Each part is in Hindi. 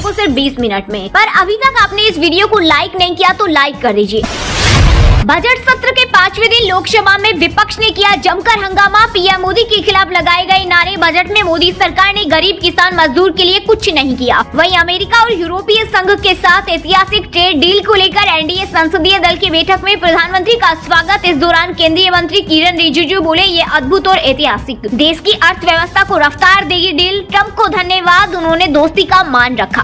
आपको सिर्फ 20 मिनट में। पर अभी तक आपने इस वीडियो को लाइक नहीं किया तो लाइक कर दीजिए। बजट सत्र के 5वें दिन लोकसभा में विपक्ष ने किया जमकर हंगामा। पीएम मोदी के खिलाफ लगाए गए नारे। बजट में मोदी सरकार ने गरीब किसान मजदूर के लिए कुछ नहीं किया। वहीं अमेरिका और यूरोपीय संघ के साथ ऐतिहासिक ट्रेड डील को लेकर एनडीए संसदीय दल की बैठक में प्रधानमंत्री का स्वागत। इस दौरान केंद्रीय मंत्री किरण रिजिजू बोले, ये अद्भुत और ऐतिहासिक देश की अर्थव्यवस्था को रफ्तार देगी डील। ट्रंप को धन्यवाद, उन्होंने दोस्ती का मान रखा।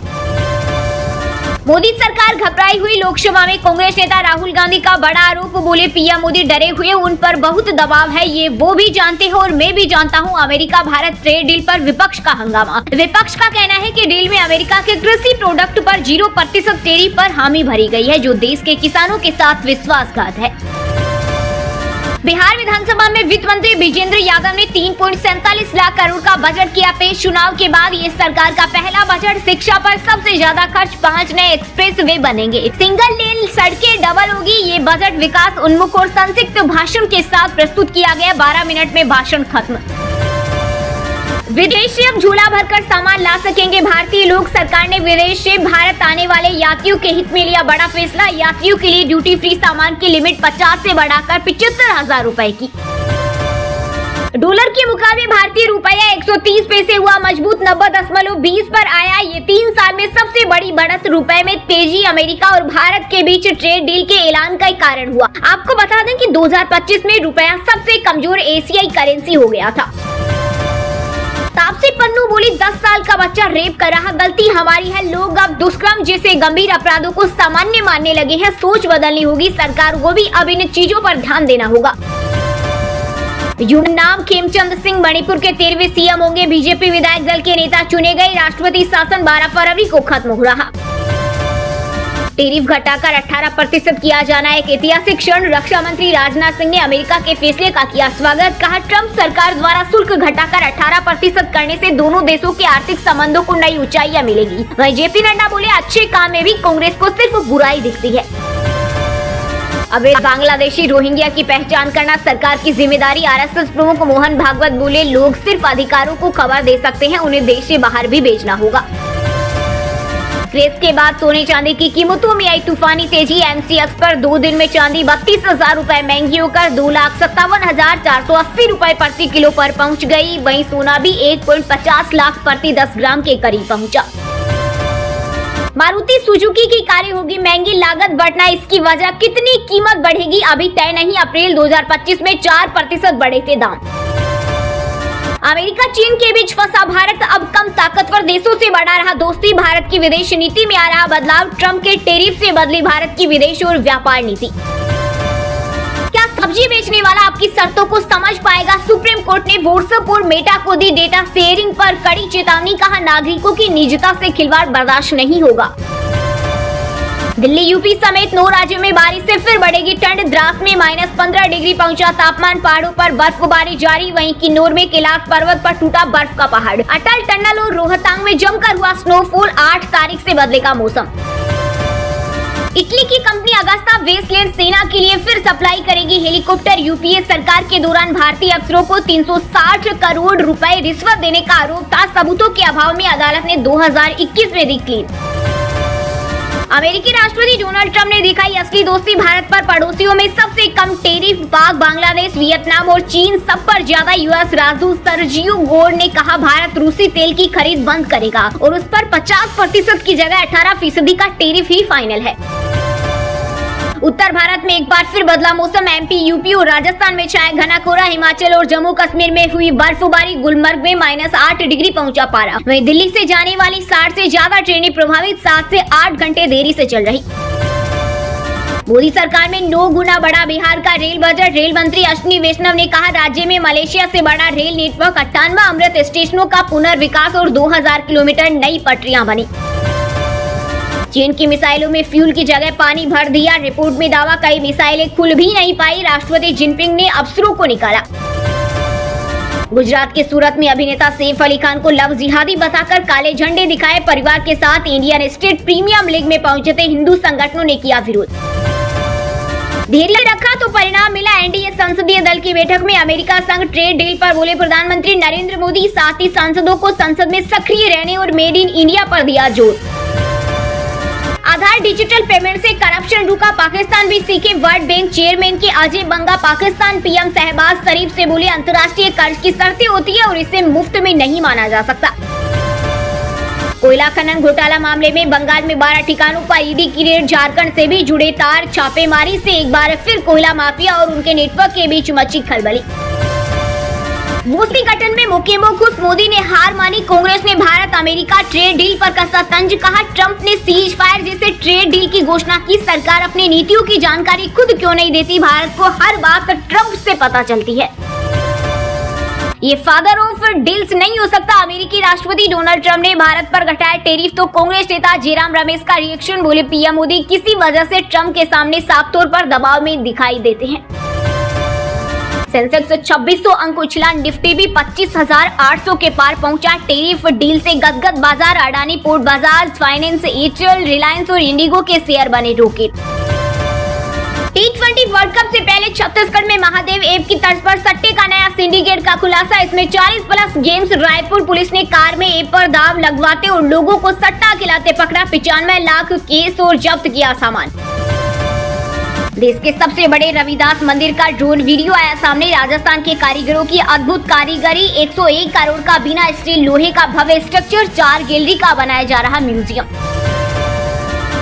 मोदी सरकार घबराई हुई। लोकसभा में कांग्रेस नेता राहुल गांधी का बड़ा आरोप। बोले, पीएम मोदी डरे हुए, उन पर बहुत दबाव है, ये वो भी जानते हैं और मैं भी जानता हूं। अमेरिका भारत ट्रेड डील पर विपक्ष का हंगामा। विपक्ष का कहना है कि डील में अमेरिका के कृषि प्रोडक्ट पर 0% टैरिफ पर हामी भरी गई है, जो देश के किसानों के साथ विश्वासघात है। बिहार विधानसभा में वित्त मंत्री विजेंद्र यादव ने 3.47 लाख करोड़ का बजट किया पेश। चुनाव के बाद ये सरकार का पहला बजट। शिक्षा पर सबसे ज्यादा खर्च, 5 नए एक्सप्रेस वे बनेंगे, सिंगल लेन सड़कें डबल होगी। ये बजट विकास उन्मुख और संक्षिप्त भाषण के साथ प्रस्तुत किया गया। 12 मिनट में भाषण खत्म। विदेश से अब झोला भरकर सामान ला सकेंगे भारतीय लोग। सरकार ने विदेश से भारत आने वाले यात्रियों के हित में लिया बड़ा फैसला। यात्रियों के लिए ड्यूटी फ्री सामान की लिमिट 50 से बढ़ाकर 75,000 रुपए की। डॉलर के मुकाबले भारतीय रुपया 130 पैसे हुआ मजबूत, 90.20 पर आया। ये 3 साल में सबसे बड़ी बढ़त। रुपए में तेजी। अमेरिका और भारत के बीच ट्रेड डील के ऐलान का कारण हुआ। आपको बता दें कि 2025 में रुपया सबसे कमजोर एशियाई करेंसी हो गया था। तापसी पन्नू बोली, 10 साल का बच्चा रेप कर रहा, गलती हमारी है। लोग अब दुष्कर्म जैसे गंभीर अपराधों को सामान्य मानने लगे हैं। सोच बदलनी होगी। सरकार को भी अब इन चीजों पर ध्यान देना होगा। नाम खेमचंद सिंह मणिपुर के 13वें सीएम होंगे। बीजेपी विधायक दल के नेता चुने गए। राष्ट्रपति शासन 12 फरवरी को खत्म हो रहा। टैरिफ घटाकर 18% किया जाना एक ऐतिहासिक क्षण। रक्षा मंत्री राजनाथ सिंह ने अमेरिका के फैसले का किया स्वागत। कहा, ट्रंप सरकार द्वारा शुल्क घटाकर 18% करने से दोनों देशों के आर्थिक संबंधों को नई ऊंचाइयां मिलेगी। वहीं जेपी नड्डा बोले, अच्छे काम में भी कांग्रेस को सिर्फ बुराई दिखती है। अब बांग्लादेशी रोहिंग्या की पहचान करना सरकार की जिम्मेदारी। आरएसएस प्रमुख मोहन भागवत बोले, लोग सिर्फ अधिकारों को खबर दे सकते हैं, उन्हें देश से बाहर भी भेजना होगा। क्रेज के बाद सोने चांदी की कीमतों में आई तूफानी तेजी। एमसीएक्स पर 2 दिन में चांदी 32,000 रुपए महंगी होकर 2,57,480 रुपए प्रति किलो पर पहुंच गई। वहीं सोना भी 1.50 लाख प्रति 10 ग्राम के करीब पहुंचा। मारुति सुजुकी की कारें होगी महंगी, लागत बढ़ना इसकी वजह। कितनी कीमत बढ़ेगी अभी तय नहीं। अप्रैल 2025 में 4% बढ़े थे दाम। अमेरिका चीन के बीच फंसा भारत, अब कम ताकतवर देशों से बढ़ा रहा दोस्ती। भारत की विदेश नीति में आ रहा बदलाव। ट्रंप के टैरिफ से बदली भारत की विदेश और व्यापार नीति। क्या सब्जी बेचने वाला आपकी शर्तों को समझ पाएगा? सुप्रीम कोर्ट ने व्हाट्सएप और मेटा को दी डेटा शेयरिंग पर कड़ी चेतावनी। कहा, नागरिकों की निजता से खिलवाड़ बर्दाश्त नहीं होगा। दिल्ली यूपी समेत 9 राज्यों में बारिश से फिर बढ़ेगी ठंड। द्रास में -15 डिग्री पहुंचा तापमान। पहाड़ों पर बर्फबारी जारी। वहीं किन्नौर में कैलाश पर्वत पर टूटा बर्फ का पहाड़। अटल टनल और रोहतांग में जमकर हुआ स्नोफॉल। 8 तारीख से बदलेगा मौसम। इटली की कंपनी अगस्ता वेस्टलैंड सेना के लिए फिर सप्लाई करेगी हेलीकॉप्टर। यूपीए सरकार के दौरान भारतीय अफसरों को 360 करोड़ रुपए रिश्वत देने का आरोप था। सबूतों के अभाव में अदालत ने 2021 में दी क्लीन। अमेरिकी राष्ट्रपति डोनाल्ड ट्रंप ने दिखाई असली दोस्ती। भारत पर पड़ोसियों में सबसे कम टैरिफ। पाक, बांग्लादेश, वियतनाम और चीन सब पर ज्यादा। यूएस राजदूत सर्जियो गोर ने कहा, भारत रूसी तेल की खरीद बंद करेगा और उस पर 50% की जगह 18% का टैरिफ ही फाइनल है। उत्तर भारत में एक बार फिर बदला मौसम। एमपी, यूपी और राजस्थान में छाया घना कोहरा। हिमाचल और जम्मू कश्मीर में हुई बर्फबारी। गुलमर्ग में -8 डिग्री पहुंचा पारा। वहीं दिल्ली से जाने वाली 60 से ज्यादा ट्रेनें प्रभावित। 7 से 8 घंटे देरी से चल रही। मोदी सरकार में 9 गुना बढ़ा बिहार का रेल बजट। रेल मंत्री अश्विनी वैष्णव ने कहा, राज्य में मलेशिया से बड़ा रेल नेटवर्क। 58 अमृत स्टेशनों का पुनर्विकास और 2000 किलोमीटर नई पटरियां बनी। चीन की मिसाइलों में फ्यूल की जगह पानी भर दिया। रिपोर्ट में दावा, कई मिसाइलें खुल भी नहीं पाई। राष्ट्रपति जिनपिंग ने अफसरों को निकाला। गुजरात के सूरत में अभिनेता सैफ अली खान को लव जिहादी बताकर काले झंडे दिखाए। परिवार के साथ इंडियन स्टेट प्रीमियम लीग में पहुंचे थे। हिंदू संगठनों ने किया विरोध। धैर्य रखा तो परिणाम मिला। एनडीए संसदीय दल की बैठक में अमेरिका संग ट्रेड डील पर बोले प्रधानमंत्री नरेंद्र मोदी। साथ ही सांसदों को संसद में सक्रिय रहने और मेड इन इंडिया पर दिया जोर। लगातार डिजिटल पेमेंट से करप्शन रुका, पाकिस्तान भी सीखे वर्ल्ड बैंक चेयरमैन के अजय बंगा। पाकिस्तान पीएम शहबाज शरीफ से बोले अंतर्राष्ट्रीय कर्ज की शर्तें होती है और इसे मुफ्त में नहीं माना जा सकता। कोयला खनन घोटाला मामले में बंगाल में 12 ठिकानों पर ईडी की रेड, झारखंड से भी जुड़े तार, छापेमारी से एक बार फिर कोयला माफिया और उनके नेटवर्क के बीच मची खलबली। वॉशिंगटन में मुकेमो खुश, मोदी ने हार मानी, कांग्रेस ने भारत अमेरिका ट्रेड डील पर कसा तंज, कहा ट्रंप ने सीज फायर जैसे ट्रेड डील की घोषणा की, सरकार अपनी नीतियों की जानकारी खुद क्यों नहीं देती, भारत को हर बात ट्रंप से पता चलती है। ये फादर ऑफ डील्स नहीं हो सकता, अमेरिकी राष्ट्रपति डोनाल्ड ट्रंप ने भारत पर घटाया टैरिफ तो कांग्रेस नेता जयराम रमेश का रिएक्शन, बोले पीएम मोदी किसी वजह से ट्रंप के सामने साफ तौर पर दबाव में दिखाई देते हैं। सेंसेक्स 2600 अंक उछला, निफ्टी भी 25,800 के पार पहुंचा, टैरिफ डील से गदगद बाजार, Adani port, Bajaj finance, Airtel, Reliance और इंडिगो के शेयर बने रॉकेट। T20 वर्ल्ड कप से पहले छत्तीसगढ़ में महादेव ऐप की तर्ज पर सट्टे का नया सिंडिकेट का खुलासा, इसमें 40+ गेम्स। रायपुर पुलिस ने कार में ऐप पर दाव लगवाते और लोगों को सट्टा खिलाते पकड़ा, 95 लाख केस और जब्त किया सामान। देश के सबसे बड़े रविदास मंदिर का ड्रोन वीडियो आया सामने, राजस्थान के कारीगरों की अद्भुत कारीगरी, 101 करोड़ का बिना स्टील लोहे का भव्य स्ट्रक्चर, 4 गैलरी का बनाया जा रहा म्यूजियम।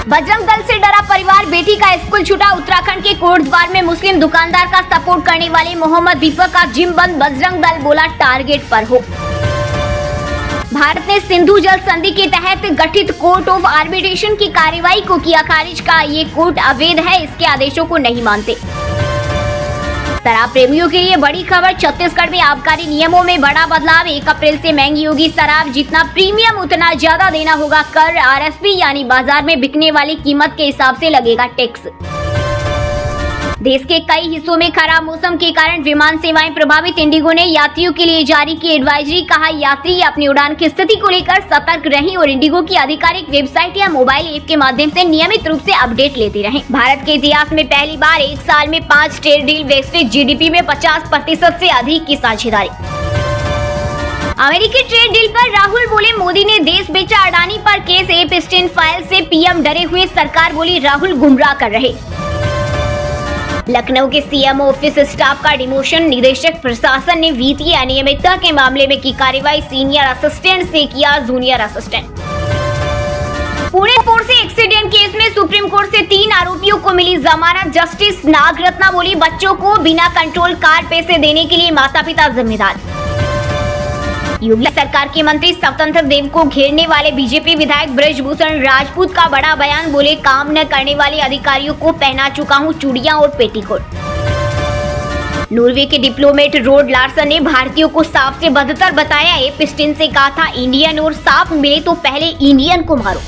बजरंग दल से डरा परिवार, बेटी का स्कूल छूटा, उत्तराखंड के कोटद्वार में मुस्लिम दुकानदार का सपोर्ट करने वाले मोहम्मद दीपक का जिम बंद, बजरंग दल बोला टारगेट पर हो। भारत ने सिंधु जल संधि के तहत गठित कोर्ट ऑफ आर्बिट्रेशन की कार्रवाई को किया खारिज, का ये कोर्ट अवैध है, इसके आदेशों को नहीं मानते। शराब प्रेमियों के लिए बड़ी खबर, छत्तीसगढ़ में आबकारी नियमों में बड़ा बदलाव, 1 अप्रैल से महंगी होगी शराब, जितना प्रीमियम उतना ज्यादा देना होगा कर, आरएसपी यानी बाजार में बिकने वाली कीमत के हिसाब से लगेगा टैक्स। देश के कई हिस्सों में खराब मौसम के कारण विमान सेवाएं प्रभावित, इंडिगो ने यात्रियों के लिए जारी की एडवाइजरी, कहा यात्री अपनी उड़ान की स्थिति को लेकर सतर्क रहें और इंडिगो की आधिकारिक वेबसाइट या मोबाइल ऐप के माध्यम से नियमित रूप से अपडेट लेते रहें। भारत के इतिहास में पहली बार एक साल में 5 ट्रेड डील, वेस्टेज जीडीपी में 50% से अधिक की साझेदारी। अमेरिकी ट्रेड डील पर राहुल बोले मोदी ने देश बेचा, अडानी पर केस, एप स्टैंड फाइल से पीएम डरे हुए, सरकार बोली राहुल गुमराह कर रहे। लखनऊ के सीएमओ ऑफिस स्टाफ का डिमोशन, निदेशक प्रशासन ने वित्तीय अनियमितता के मामले में की कार्रवाई, सीनियर असिस्टेंट से किया जूनियर असिस्टेंट। पुणे पोर्ट से एक्सीडेंट केस में सुप्रीम कोर्ट से 3 आरोपियों को मिली जमानत, जस्टिस नागरत्ना बोली बच्चों को बिना कंट्रोल कार पैसे देने के लिए माता पिता जिम्मेदार। योगी सरकार के मंत्री स्वतंत्र देव को घेरने वाले बीजेपी विधायक ब्रजभूषण राजपूत का बड़ा बयान, बोले काम न करने वाले अधिकारियों को पहना चुका हूं चूड़ियां और पेटीकोट। नॉर्वे के डिप्लोमेट रोड लार्सन ने भारतीयों को सांप से बदतर बताया, एपस्टीन से कहा था इंडियन और सांप मिले तो पहले इंडियन को मारो।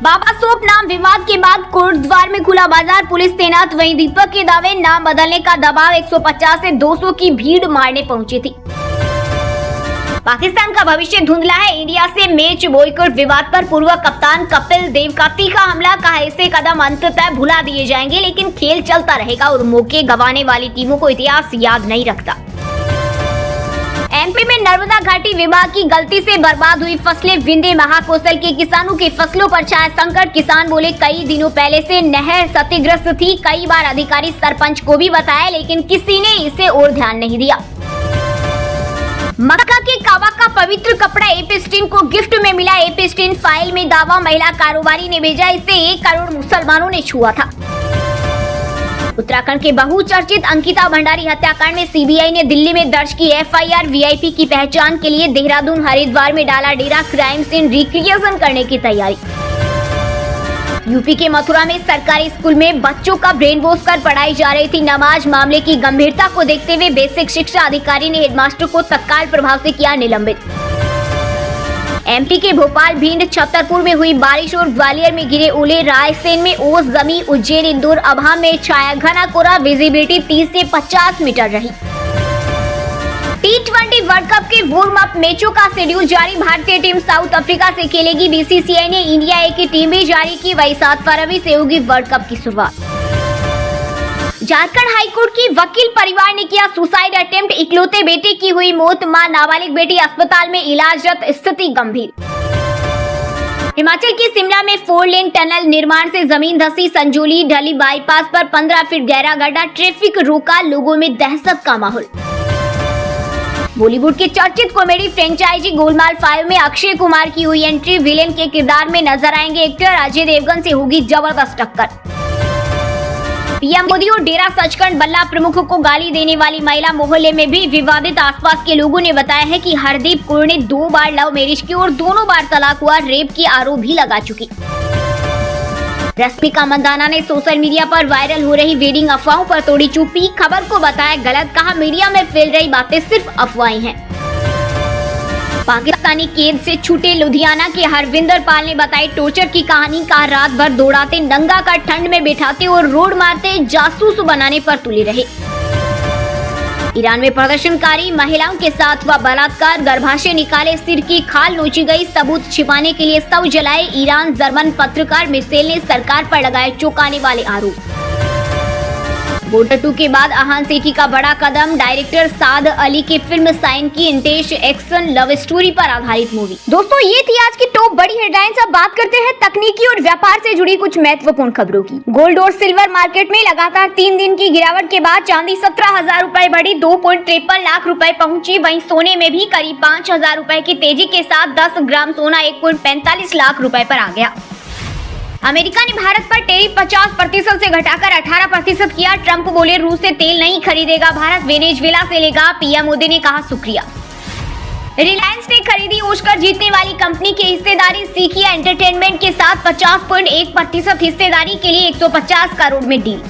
बाबा सोप नाम विवाद के बाद कोटद्वार में खुला बाजार, पुलिस तैनात, वहीं दीपक के दावे नाम बदलने का दबाव, 150 से 200 की भीड़ मारने पहुंची थी। पाकिस्तान का भविष्य धुंधला है, इंडिया से मैच बॉयकॉट विवाद पर पूर्व कप्तान कपिल देव का तीखा हमला, कहा ऐसे कदम अंततः भुला दिए जाएंगे लेकिन खेल चलता रहेगा और मौके गंवाने वाली टीमों को इतिहास याद नहीं रखता। एमपी में नर्मदा घाटी विभाग की गलती से बर्बाद हुई फसलें, विंध्य महाकौशल के किसानों की फसलों पर छाया संकट, किसान बोले कई दिनों पहले से नहर क्षतिग्रस्त थी, कई बार अधिकारी सरपंच को भी बताया लेकिन किसी ने इसे और ध्यान नहीं दिया। मक्का के कावा का पवित्र कपड़ा एपस्टीन को गिफ्ट में मिला, एपस्टीन फाइल में दावा, महिला कारोबारी ने भेजा, इसे 1 करोड़ मुसलमानों ने छुआ था। उत्तराखंड के बहुचर्चित अंकिता भंडारी हत्याकांड में सीबीआई ने दिल्ली में दर्ज की एफआईआर, वीआईपी की पहचान के लिए देहरादून हरिद्वार में डाला डेरा, क्राइम सीन रिक्रिएशन करने की तैयारी। यूपी के मथुरा में सरकारी स्कूल में बच्चों का ब्रेन वॉश कर पढ़ाई जा रही थी नमाज, मामले की गंभीरता को देखते हुए बेसिक शिक्षा अधिकारी ने हेडमास्टर को तत्काल प्रभाव से किया निलंबित। एमपी के भोपाल, भिंड, छतरपुर में हुई बारिश और ग्वालियर में गिरे ओले, रायसेन में ओस जमी, उज्जैन, इंदौर, अभा में छाया घना कोहरा, विजिबिलिटी 30 से 50 मीटर रही। T20 वर्ल्ड कप के वार्म अप मैचों का शेड्यूल जारी, भारतीय टीम साउथ अफ्रीका से खेलेगी, बीसीसीआई ने इंडिया ए की टीम भी जारी की, वही 7 फरवरी से होगी वर्ल्ड कप की शुरुआत। झारखंड हाईकोर्ट की वकील परिवार ने किया सुसाइड अटेम्प्ट, इकलौते बेटे की हुई मौत, मां नाबालिग बेटी अस्पताल में इलाजरत, स्थिति गंभीर। हिमाचल के शिमला में 4 लेन टनल निर्माण से जमीन धसी, संजौली ढली बाईपास पर 15 फीट गहरा गड्ढा, ट्रैफिक रोका, लोगों में दहशत का माहौल। बॉलीवुड के चर्चित कॉमेडी फ्रेंचाइजी गोलमाल 5 में अक्षय कुमार की हुई एंट्री, विलेन के किरदार में नजर आएंगे एक्टर अजय देवगन से होगी जबरदस्त टक्कर। पीएम मोदी और डेरा सचखंड बल्ला प्रमुख को गाली देने वाली महिला मोहल्ले में भी विवादित। आसपास के लोगों ने बताया है कि हरदीप कौर ने 2 बार लव मैरिज की और दोनों बार तलाक हुआ, रेप के आरोप भी लगा चुकी। रश्मिका मंदाना ने सोशल मीडिया पर वायरल हो रही वेडिंग अफवाहों पर तोड़ी चुप्पी, खबर को बताया गलत, कहा मीडिया में फैल रही बातें सिर्फ अफवाहें हैं। पाकिस्तानी कैद से छूटे लुधियाना के हरविंदर पाल ने बताई टॉर्चर की कहानी, कहा रात भर दौड़ाते, नंगा कर ठंड में बैठाते और रोड मारते, जासूस बनाने पर तुले रहे। ईरान में प्रदर्शनकारी महिलाओं के साथ हुआ बलात्कार, गर्भाशय निकाले, सिर की खाल नोची गई, सबूत छिपाने के लिए शव जलाए ईरान। जर्मन पत्रकार मिशेल ने सरकार पर लगाए चौंकाने वाले आरोप। बॉर्डर 2 के बाद अहान सेठी का बड़ा कदम, डायरेक्टर साद अली की फिल्म साइन की, इंटेंस एक्शन लव स्टोरी पर आधारित मूवी। दोस्तों ये थी आज की टॉप बड़ी हेडलाइंस। अब बात करते हैं तकनीकी और व्यापार से जुड़ी कुछ महत्वपूर्ण खबरों की। गोल्ड और सिल्वर मार्केट में लगातार 3 दिन की गिरावट के बाद चांदी 17,000 रुपए बढ़ी, 2.53 लाख रुपए पहुंची। वहीं सोने में भी करीब 5,000 रुपए की तेजी के साथ 10 ग्राम सोना 1.45 लाख रुपए पर आ गया। अमेरिका ने भारत पर टैरिफ 50% से घटाकर 18% किया। ट्रंप बोले रूस से तेल नहीं खरीदेगा भारत, वेनेजुएला से लेगा। पीएम मोदी ने कहा शुक्रिया। रिलायंस ने खरीदी ऑस्कर जीतने वाली कंपनी की हिस्सेदारी, सीखिया एंटरटेनमेंट के साथ 50.1% हिस्सेदारी के लिए 150 करोड़ में डील।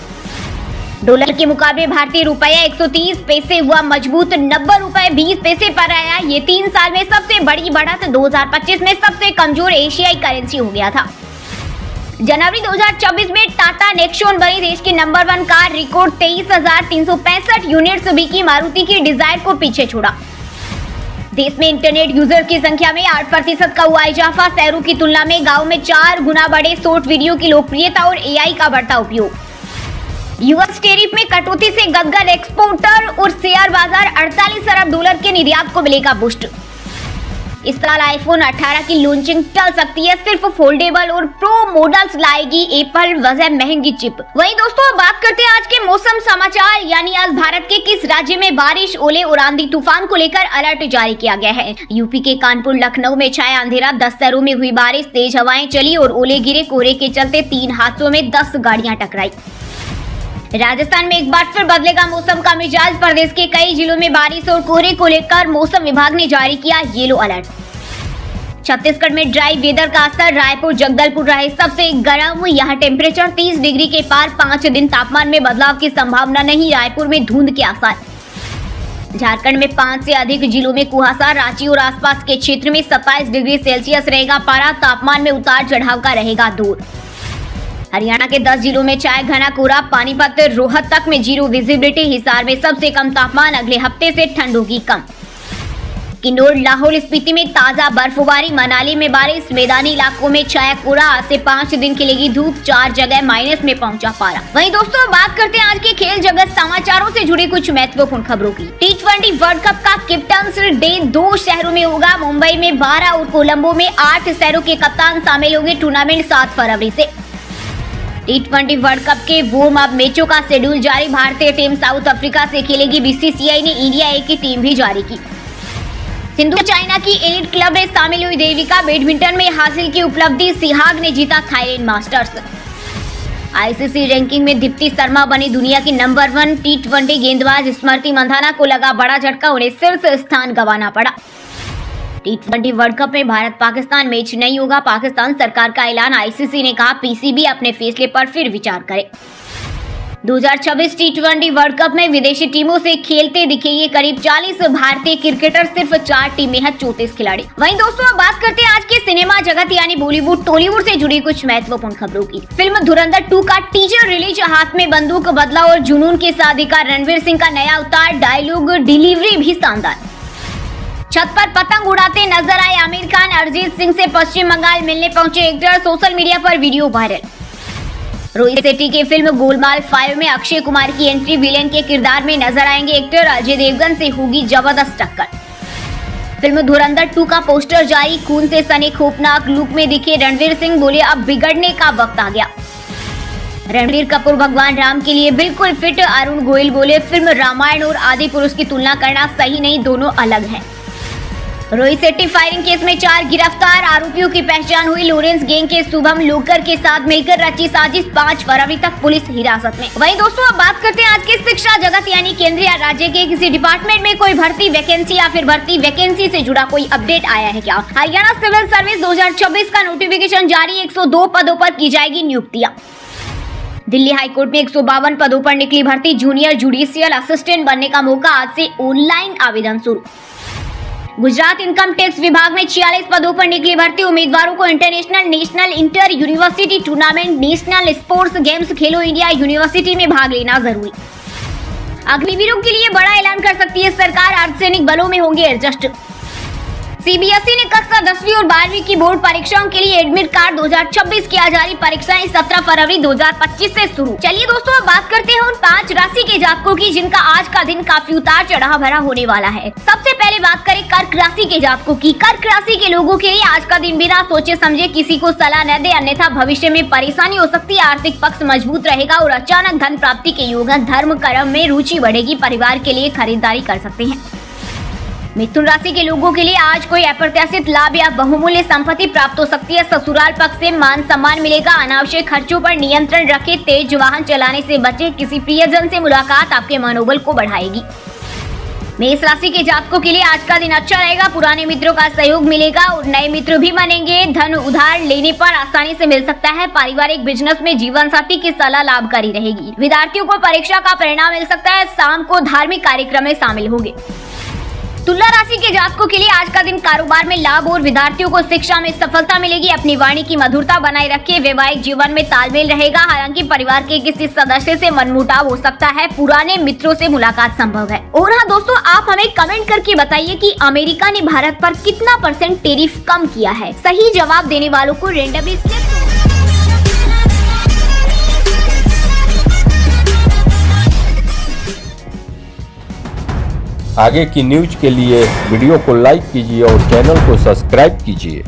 डॉलर के मुकाबले भारतीय रुपया 130 पैसे हुआ मजबूत, 90 रुपए 20 पैसे पर आया। ये 3 साल में सबसे बड़ी बढ़त, 2025 में सबसे कमजोर एशियाई करेंसी हो गया था। जनवरी 2024 में टाटा नेक्सॉन बनी देश की नंबर 1 कार, रिकॉर्ड 23,365 यूनिट्स बिकी, मारुति की डिजायर को पीछे छोड़ा। देश में इंटरनेट यूजर की संख्या में 8% का हुआ इजाफा, शहरों की तुलना में गांव में 4 गुना बढ़े शॉर्ट वीडियो की लोकप्रियता और एआई का बढ़ता उपयोग। यूएस टैरिफ में कटौती से गदगद एक्सपोर्टर और शेयर बाजार, 48 अरब डॉलर के निर्यात को मिलेगा बूस्ट। इस साल आईफोन 18 की लॉन्चिंग टल सकती है, सिर्फ फोल्डेबल और प्रो मॉडल्स लाएगी एप्पल, वजह महंगी चिप। वहीं दोस्तों बात करते हैं आज के मौसम समाचार, यानी आज भारत के किस राज्य में बारिश, ओले और आंधी तूफान को लेकर अलर्ट जारी किया गया है। यूपी के कानपुर लखनऊ में छाया अंधेरा, 10 शहरों में हुई बारिश, तेज हवाएं चली और ओले गिरे। कोहरे के चलते 3 हादसों में 10 गाड़ियां टकराई। राजस्थान में एक बार फिर बदलेगा मौसम का मिजाज, प्रदेश के कई जिलों में बारिश और कोहरे को लेकर मौसम विभाग ने जारी किया येलो अलर्ट। छत्तीसगढ़ में ड्राई वेदर का असर, रायपुर जगदलपुर रहे सबसे गर्म, यहाँ टेम्परेचर 30 डिग्री के पार, 5 दिन तापमान में बदलाव की संभावना नहीं, रायपुर में धुंध के आसार। झारखंड में 5 से अधिक जिलों में कुहासा, रांची और आसपास के क्षेत्र में 27 डिग्री सेल्सियस रहेगा पारा, तापमान में उतार चढ़ाव का रहेगा दौर। हरियाणा के 10 जिलों में छाया घना कोहरा, पानीपत रोहतक में 0 विजिबिलिटी, हिसार में सबसे कम तापमान, अगले हफ्ते से ठंड होगी कम। किन्नौर लाहौल स्पीति में ताजा बर्फबारी, मनाली में बारिश, मैदानी इलाकों में छाया कोहरा, आज से 5 दिन खिलेगी धूप, 4 जगह माइनस में पहुंचा पारा। वहीं दोस्तों बात करते हैं आज के खेल जगत समाचारों से जुड़ी कुछ महत्वपूर्ण खबरों की। T20 वर्ल्ड कप का कैप्टन्स डे 2 शहरों में होगा, मुंबई में 12 और कोलंबो में 8 शहरों के कप्तान शामिल होंगे। टूर्नामेंट 7 फरवरी से। T20 वर्ल्ड कप के वार्म अप मैचों का शेड्यूल जारी, भारतीय टीम साउथ अफ्रीका से खेलेगी। बीसीसीआई ने इंडिया ए की टीम भी जारी की। सिंधु चाइना की एलिट क्लब में शामिल हुई देविका, बैडमिंटन में हासिल की उपलब्धि, सिहाग ने जीता थाईलैंड मास्टर्स। आईसीसी रैंकिंग में दीप्ति शर्मा बनी दुनिया की नंबर 1 T20 गेंदबाज, स्मृति मंधाना को लगा बड़ा झटका, उन्हें शीर्ष स्थान गंवाना पड़ा। T20 वर्ल्ड कप में भारत पाकिस्तान मैच नहीं होगा, पाकिस्तान सरकार का ऐलान, आईसीसी ने कहा पीसीबी अपने फैसले पर फिर विचार करे। 2026 T20 वर्ल्ड कप में विदेशी टीमों से खेलते दिखेंगे करीब 40 भारतीय क्रिकेटर, सिर्फ 4 टीमें हैं, 34 खिलाड़ी। वहीं दोस्तों अब बात करते हैं आज के सिनेमा जगत यानी बॉलीवुड टॉलीवुड से जुड़ी कुछ महत्वपूर्ण खबरों की। फिल्म धुरंधर 2 का टीजर रिलीज, हाथ में बंदूक, बदला और जुनून के साथ दिखा रणवीर सिंह का नया अवतार, डायलॉग डिलीवरी भी शानदार। छत पर पतंग उड़ाते नजर आए आमिर खान, अरिजीत सिंह से पश्चिम बंगाल मिलने पहुंचे एक्टर, सोशल मीडिया पर वीडियो वायरल। रोहित शेट्टी की फिल्म गोलमाल 5 में अक्षय कुमार की एंट्री, विलेन के किरदार में नजर आएंगे एक्टर अजय देवगन से होगी जबरदस्त टक्कर। फिल्म धुरंधर 2 का पोस्टर जारी, खून से सने खौफनाक लुक में दिखे रणवीर सिंह, बोले अब बिगड़ने का वक्त आ गया। रणवीर कपूर भगवान राम के लिए बिल्कुल फिट, अरुण गोयल बोले फिल्म रामायण और आदि पुरुष की तुलना करना सही नहीं, दोनों अलग हैं। रोहित शेट्टी फायरिंग केस में 4 गिरफ्तार, आरोपियों की पहचान हुई। लॉरेंस गैंग के शुभम लोकर के साथ मिलकर रची साजिश, 5 फरवरी तक पुलिस हिरासत में। वहीं दोस्तों अब बात करते हैं आज के शिक्षा जगत यानी केंद्र या राज्य के किसी डिपार्टमेंट में कोई भर्ती वैकेंसी या फिर भर्ती वैकेंसी से जुड़ा कोई अपडेट आया है क्या। हरियाणा सिविल सर्विस 2026 का नोटिफिकेशन जारी, 102 पदों पर की जाएगी नियुक्तियां। दिल्ली हाईकोर्ट में 152 पदों पर निकली भर्ती, जूनियर जुडिशियल असिस्टेंट बनने का मौका, आज से ऑनलाइन आवेदन शुरू। गुजरात इनकम टैक्स विभाग में 46 पदों पर निकली भर्ती, उम्मीदवारों को international, national, inter university tournament, national sports games, खेलो इंडिया यूनिवर्सिटी में भाग लेना जरूरी। अग्निवीरों के लिए बड़ा ऐलान कर सकती है सरकार, अर्धसैनिक बलों में होंगे एडजस्ट। सीबीएसई ने कक्षा 10वीं और 12वीं की बोर्ड परीक्षाओं के लिए एडमिट कार्ड 2026 किया जारी, परीक्षाएं 17 फरवरी 2025 से शुरू। चलिए दोस्तों अब बात करते हैं उन 5 राशि के जातकों की जिनका आज का दिन काफी उतार चढ़ाव भरा होने वाला है। सबसे पहले बात करें कर्क राशि के जातकों की। कर्क राशि के लोगों के लिए आज का दिन बिना सोचे समझे किसी को सलाह न दे, अन्यथा भविष्य में परेशानी हो सकती है। आर्थिक पक्ष मजबूत रहेगा और अचानक धन प्राप्ति के योग, धर्म कर्म में रुचि बढ़ेगी, परिवार के लिए खरीदारी कर सकते हैं। मिथुन राशि के लोगों के लिए आज कोई अप्रत्याशित लाभ या बहुमूल्य संपत्ति प्राप्त हो सकती है। ससुराल पक्ष से मान सम्मान मिलेगा, अनावश्यक खर्चों पर नियंत्रण रखें, तेज वाहन चलाने से बचें, किसी प्रियजन से मुलाकात आपके मनोबल को बढ़ाएगी। मेष राशि के जातकों के लिए आज का दिन अच्छा रहेगा, पुराने मित्रों का सहयोग मिलेगा और नए मित्र भी बनेंगे। धन उधार लेने पर आसानी से मिल सकता है। पारिवारिक बिजनेस में जीवन साथी की सलाह लाभकारी रहेगी। विद्यार्थियों को परीक्षा का परिणाम मिल सकता है, शाम को धार्मिक कार्यक्रम में शामिल होंगे। तुला राशि के जातकों के लिए आज का दिन कारोबार में लाभ और विद्यार्थियों को शिक्षा में सफलता मिलेगी। अपनी वाणी की मधुरता बनाए रखें, वैवाहिक जीवन में तालमेल रहेगा। हालांकि परिवार के किसी सदस्य से मनमुटाव हो सकता है, पुराने मित्रों से मुलाकात संभव है। और हाँ दोस्तों, आप हमें कमेंट करके बताइए कि अमेरिका ने भारत पर कितना % टैरिफ कम किया है। सही जवाब देने वालों को रेंडमली आगे की न्यूज के लिए वीडियो को लाइक कीजिए और चैनल को सब्सक्राइब कीजिए।